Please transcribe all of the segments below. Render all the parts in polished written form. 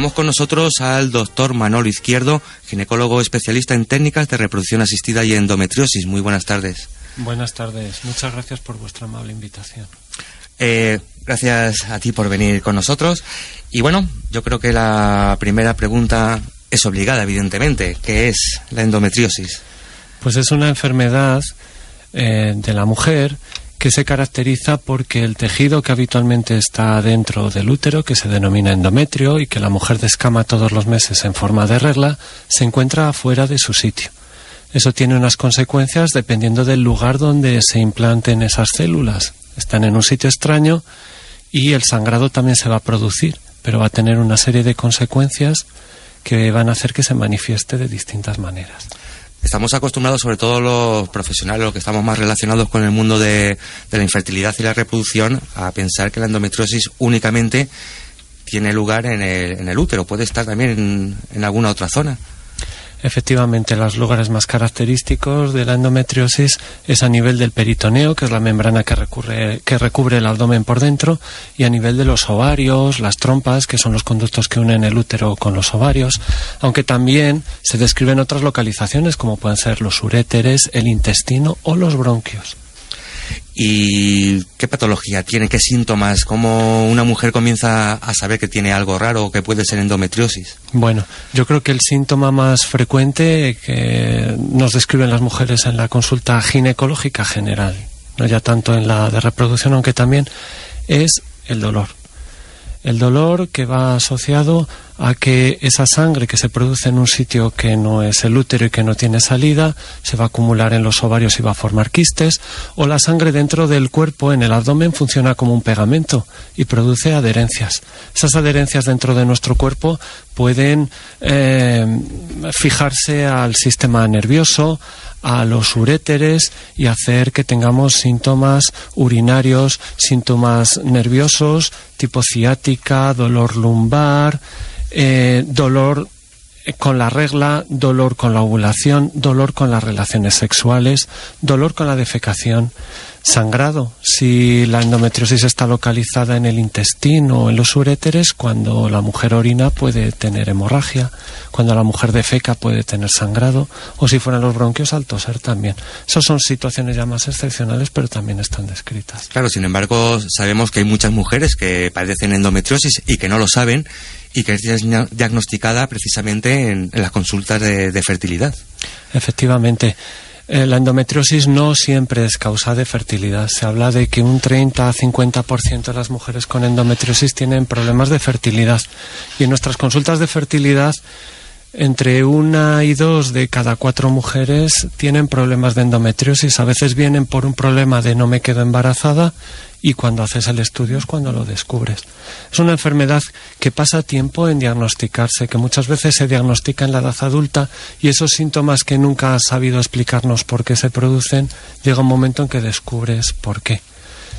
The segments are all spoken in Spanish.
tenemos con nosotros al doctor Manolo Izquierdo, ginecólogo especialista en técnicas de reproducción asistida y endometriosis. Muy buenas tardes. Buenas tardes. Muchas gracias por vuestra amable invitación. Gracias a ti por venir con nosotros. Y bueno, yo creo que la primera pregunta es obligada, evidentemente. ¿Qué es la endometriosis? Pues es una enfermedad de la mujer que se caracteriza porque el tejido que habitualmente está dentro del útero, que se denomina endometrio y que la mujer descama todos los meses en forma de regla, se encuentra fuera de su sitio. Eso tiene unas consecuencias dependiendo del lugar donde se implanten esas células. Están en un sitio extraño y el sangrado también se va a producir, pero va a tener una serie de consecuencias que van a hacer que se manifieste de distintas maneras. Estamos acostumbrados, sobre todo los profesionales, los que estamos más relacionados con el mundo de la infertilidad y la reproducción, a pensar que la endometriosis únicamente tiene lugar en el útero. Puede estar también en alguna otra zona. Efectivamente, los lugares más característicos de la endometriosis es a nivel del peritoneo, que es la membrana que recubre el abdomen por dentro, y a nivel de los ovarios, las trompas, que son los conductos que unen el útero con los ovarios, aunque también se describen otras localizaciones, como pueden ser los uréteres, el intestino o los bronquios. ¿Y qué patología tiene? ¿Qué síntomas? ¿Cómo una mujer comienza a saber que tiene algo raro o que puede ser endometriosis? Bueno, yo creo que el síntoma más frecuente que nos describen las mujeres en la consulta ginecológica general, no ya tanto en la de reproducción, aunque también, es el dolor. El dolor que va asociado a que esa sangre que se produce en un sitio que no es el útero y que no tiene salida se va a acumular en los ovarios y va a formar quistes, o la sangre dentro del cuerpo, en el abdomen, funciona como un pegamento y produce adherencias. Esas adherencias dentro de nuestro cuerpo pueden fijarse al sistema nervioso, a los uréteres y hacer que tengamos síntomas urinarios, síntomas nerviosos, tipo ciática, dolor lumbar, dolor con la regla, dolor con la ovulación, dolor con las relaciones sexuales, dolor con la defecación, sangrado. Si la endometriosis está localizada en el intestino o en los uréteres, cuando la mujer orina puede tener hemorragia, cuando la mujer defeca puede tener sangrado, o si fueran los bronquios al toser también. Esas son situaciones ya más excepcionales, pero también están descritas. Claro, sin embargo, sabemos que hay muchas mujeres que padecen endometriosis y que no lo saben, y que es diagnosticada precisamente en las consultas de fertilidad. Efectivamente. La endometriosis no siempre es causa de fertilidad. Se habla de que un 30 a 50% de las mujeres con endometriosis tienen problemas de fertilidad. Y en nuestras consultas de fertilidad, entre 1 y 2 de cada 4 mujeres tienen problemas de endometriosis. A veces vienen por un problema de no me quedo embarazada, y cuando haces el estudio es cuando lo descubres. Es una enfermedad que pasa tiempo en diagnosticarse, que muchas veces se diagnostica en la edad adulta, y esos síntomas que nunca has sabido explicarnos por qué se producen, llega un momento en que descubres por qué.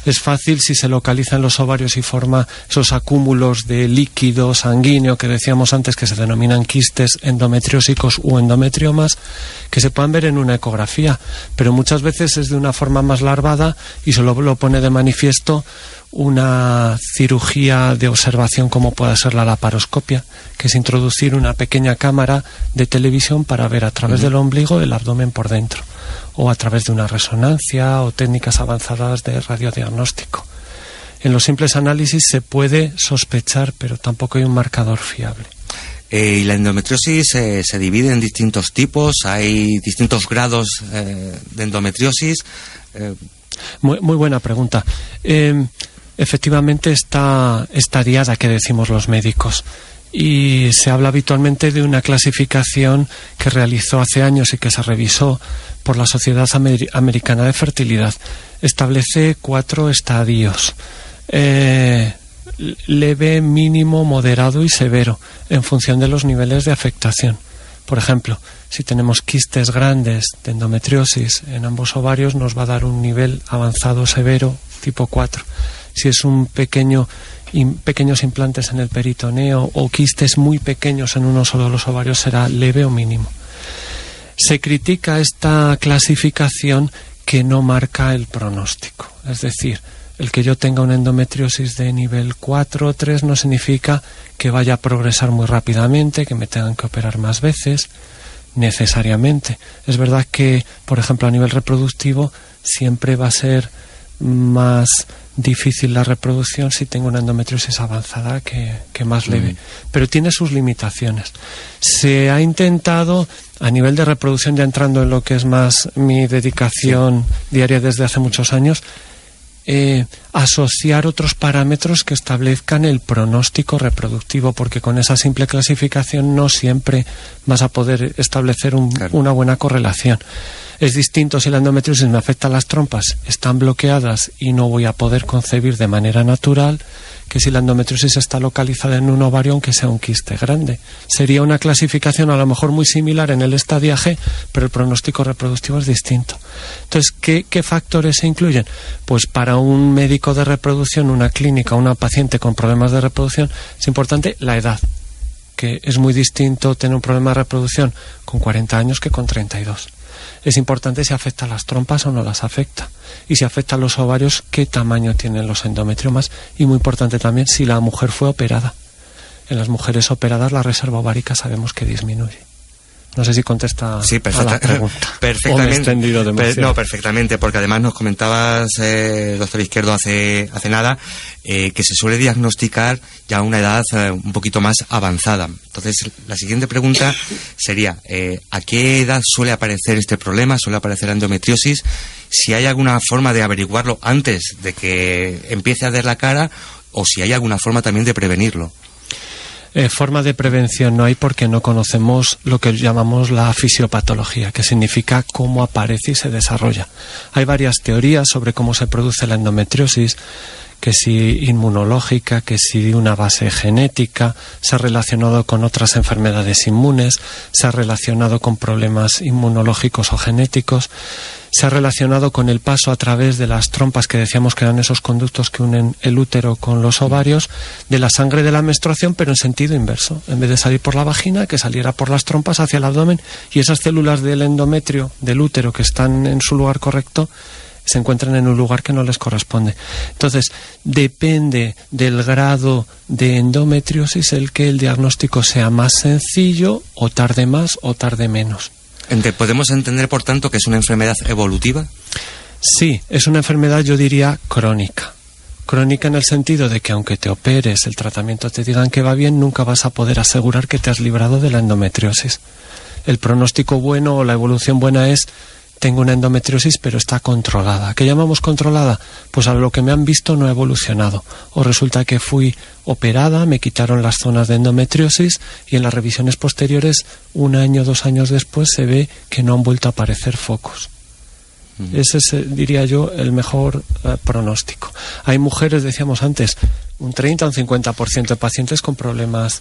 Es fácil si se localiza en los ovarios y forma esos acúmulos de líquido sanguíneo que decíamos antes, que se denominan quistes endometriósicos u endometriomas, que se puedan ver en una ecografía, pero muchas veces es de una forma más larvada y solo lo pone de manifiesto una cirugía de observación como pueda ser la laparoscopia, que es introducir una pequeña cámara de televisión para ver a través del ombligo el abdomen por dentro, o a través de una resonancia o técnicas avanzadas de radiodiagnóstico. En los simples análisis se puede sospechar, pero tampoco hay un marcador fiable. Y la endometriosis se divide en distintos tipos, hay distintos grados de endometriosis. Muy buena pregunta. Efectivamente está estadiada, que decimos los médicos, y se habla habitualmente de una clasificación que realizó hace años y que se revisó por la Sociedad Americana de Fertilidad. Establece 4 estadios: leve, mínimo, moderado y severo, en función de los niveles de afectación. Por ejemplo, si tenemos quistes grandes de endometriosis en ambos ovarios, nos va a dar un nivel avanzado severo tipo 4. Si es pequeños implantes en el peritoneo o quistes muy pequeños en uno solo de los ovarios, será leve o mínimo. Se critica esta clasificación que no marca el pronóstico. Es decir, El que yo tenga una endometriosis de nivel 4 o 3 no significa que vaya a progresar muy rápidamente, que me tengan que operar más veces, necesariamente. Es verdad que, por ejemplo, a nivel reproductivo siempre va a ser más difícil la reproducción si tengo una endometriosis avanzada que más leve, pero tiene sus limitaciones. Se ha intentado a nivel de reproducción, ya entrando en lo que es más mi dedicación diaria desde hace muchos años, asociar otros parámetros que establezcan el pronóstico reproductivo, porque con esa simple clasificación no siempre vas a poder establecer una buena correlación. Es distinto si la endometriosis me afecta a las trompas, están bloqueadas y no voy a poder concebir de manera natural, que si la endometriosis está localizada en un ovario aunque sea un quiste grande. Sería una clasificación a lo mejor muy similar en el estadio G, pero el pronóstico reproductivo es distinto. Entonces, ¿qué factores se incluyen? Pues para un médico de reproducción, una clínica, una paciente con problemas de reproducción, es importante la edad, que es muy distinto tener un problema de reproducción con 40 años que con 32. Es importante si afecta a las trompas o no las afecta. Y si afecta a los ovarios, qué tamaño tienen los endometriomas. Y muy importante también si la mujer fue operada. En las mujeres operadas la reserva ovárica sabemos que disminuye. No sé si contesta a la pregunta. Perfectamente. O me he extendido demasiado. No, perfectamente, porque además nos comentabas, doctor Izquierdo, hace nada, que se suele diagnosticar ya a una edad un poquito más avanzada. Entonces, la siguiente pregunta sería, ¿a qué edad suele aparecer este problema? ¿Suele aparecer la endometriosis? Si hay alguna forma de averiguarlo antes de que empiece a dar la cara, o si hay alguna forma también de prevenirlo. Forma de prevención no hay, porque no conocemos lo que llamamos la fisiopatología, que significa cómo aparece y se desarrolla. Hay varias teorías sobre cómo se produce la endometriosis, que si inmunológica, que si de una base genética, se ha relacionado con otras enfermedades inmunes, se ha relacionado con problemas inmunológicos o genéticos, se ha relacionado con el paso a través de las trompas, que decíamos que eran esos conductos que unen el útero con los ovarios, de la sangre de la menstruación, pero en sentido inverso. En vez de salir por la vagina, que saliera por las trompas hacia el abdomen, y esas células del endometrio, del útero, que están en su lugar correcto, se encuentran en un lugar que no les corresponde. Entonces, depende del grado de endometriosis el que el diagnóstico sea más sencillo, o tarde más o tarde menos. ¿Podemos entender, por tanto, que es una enfermedad evolutiva? Sí, es una enfermedad, yo diría, crónica. Crónica en el sentido de que aunque te operes, el tratamiento te digan que va bien, nunca vas a poder asegurar que te has librado de la endometriosis. El pronóstico bueno o la evolución buena es: tengo una endometriosis pero está controlada. ¿Qué llamamos controlada? Pues a lo que me han visto no ha evolucionado. O resulta que fui operada, me quitaron las zonas de endometriosis y en las revisiones posteriores, 1 año, 2 años después, se ve que no han vuelto a aparecer focos. Ese es, diría yo, el mejor pronóstico. Hay mujeres, decíamos antes, un 30 o un 50% de pacientes con problemas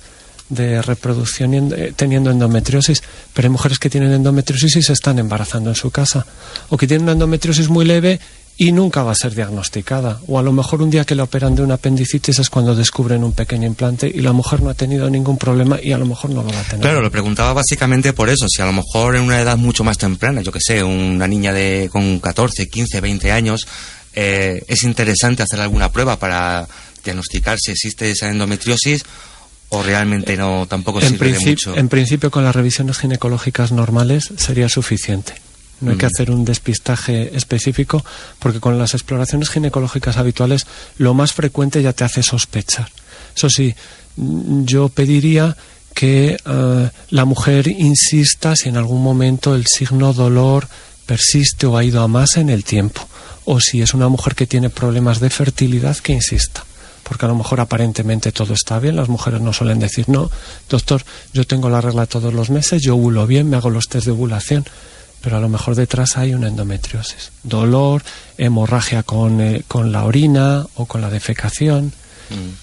de reproducción teniendo endometriosis, pero hay mujeres que tienen endometriosis y se están embarazando en su casa, o que tienen una endometriosis muy leve y nunca va a ser diagnosticada, o a lo mejor un día que la operan de una apendicitis es cuando descubren un pequeño implante y la mujer no ha tenido ningún problema y a lo mejor no lo va a tener. Claro, lo preguntaba básicamente por eso, si a lo mejor en una edad mucho más temprana, yo que sé, una niña con 14, 15, 20 años, es interesante hacer alguna prueba para diagnosticar si existe esa endometriosis, o realmente no, tampoco sirve de mucho. En principio, con las revisiones ginecológicas normales sería suficiente. No hay que hacer un despistaje específico, porque con las exploraciones ginecológicas habituales lo más frecuente ya te hace sospechar. Eso sí, yo pediría que la mujer insista si en algún momento el signo dolor persiste o ha ido a más en el tiempo, o si es una mujer que tiene problemas de fertilidad, que insista. Porque a lo mejor aparentemente todo está bien, las mujeres no suelen decir: no, doctor, yo tengo la regla todos los meses, yo ovulo bien, me hago los test de ovulación, pero a lo mejor detrás hay una endometriosis, dolor, hemorragia con la orina o con la defecación,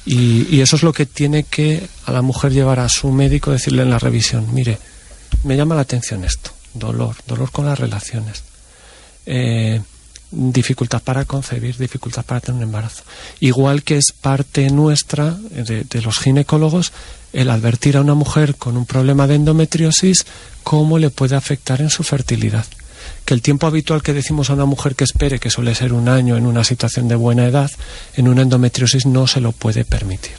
y eso es lo que tiene que a la mujer llevar a su médico, decirle en la revisión: mire, me llama la atención esto, dolor con las relaciones, dificultad para concebir, dificultad para tener un embarazo. Igual que es parte nuestra, de los ginecólogos, el advertir a una mujer con un problema de endometriosis cómo le puede afectar en su fertilidad. que el tiempo habitual que decimos a una mujer que espere, que suele ser 1 año en una situación de buena edad, en una endometriosis no se lo puede permitir.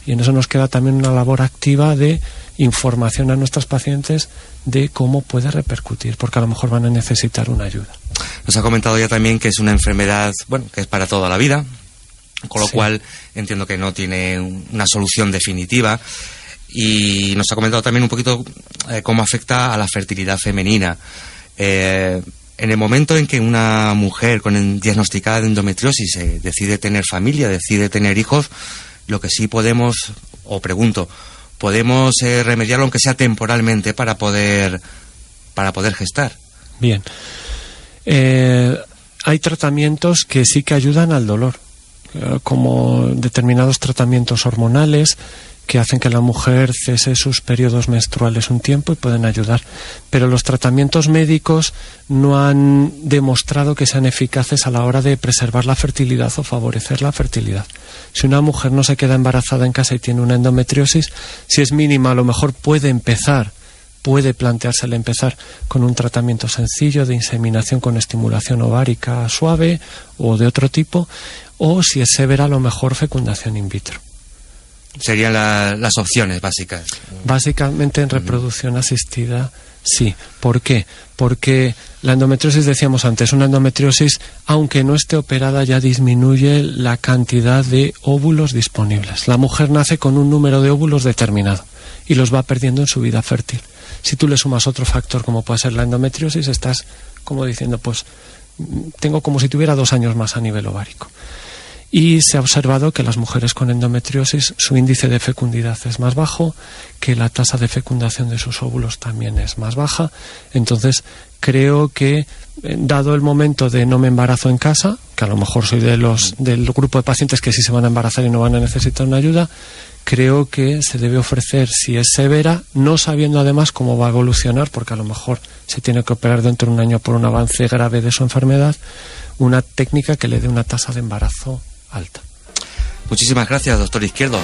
Y en eso nos queda también una labor activa de información a nuestras pacientes de cómo puede repercutir, porque a lo mejor van a necesitar una ayuda. Nos ha comentado ya también que es una enfermedad, bueno, que es para toda la vida, con lo cual entiendo que no tiene una solución definitiva. Y nos ha comentado también un poquito cómo afecta a la fertilidad femenina. En el momento en que una mujer diagnosticada de endometriosis decide tener familia, decide tener hijos, lo que sí podemos, o pregunto, podemos remediarlo aunque sea temporalmente para poder gestar. Bien. Hay tratamientos que sí que ayudan al dolor, como determinados tratamientos hormonales que hacen que la mujer cese sus periodos menstruales un tiempo y pueden ayudar. Pero los tratamientos médicos no han demostrado que sean eficaces a la hora de preservar la fertilidad o favorecer la fertilidad. Si una mujer no se queda embarazada en casa y tiene una endometriosis, si es mínima, a lo mejor puede planteársele empezar con un tratamiento sencillo de inseminación con estimulación ovárica suave o de otro tipo, o si es severa, a lo mejor fecundación in vitro. Serían las opciones básicas. Básicamente en reproducción asistida, sí. ¿Por qué? Porque la endometriosis, decíamos antes, una endometriosis, aunque no esté operada, ya disminuye la cantidad de óvulos disponibles. La mujer nace con un número de óvulos determinado y los va perdiendo en su vida fértil. Si tú le sumas otro factor como puede ser la endometriosis, estás como diciendo, pues tengo como si tuviera 2 años más a nivel ovárico. Y se ha observado que las mujeres con endometriosis, su índice de fecundidad es más bajo, que la tasa de fecundación de sus óvulos también es más baja. Entonces, creo que, dado el momento de no me embarazo en casa, que a lo mejor soy del grupo de pacientes que sí se van a embarazar y no van a necesitar una ayuda, creo que se debe ofrecer, si es severa, no sabiendo además cómo va a evolucionar, porque a lo mejor se tiene que operar dentro de 1 año por un avance grave de su enfermedad, una técnica que le dé una tasa de embarazo alta. Muchísimas gracias, doctor Izquierdo.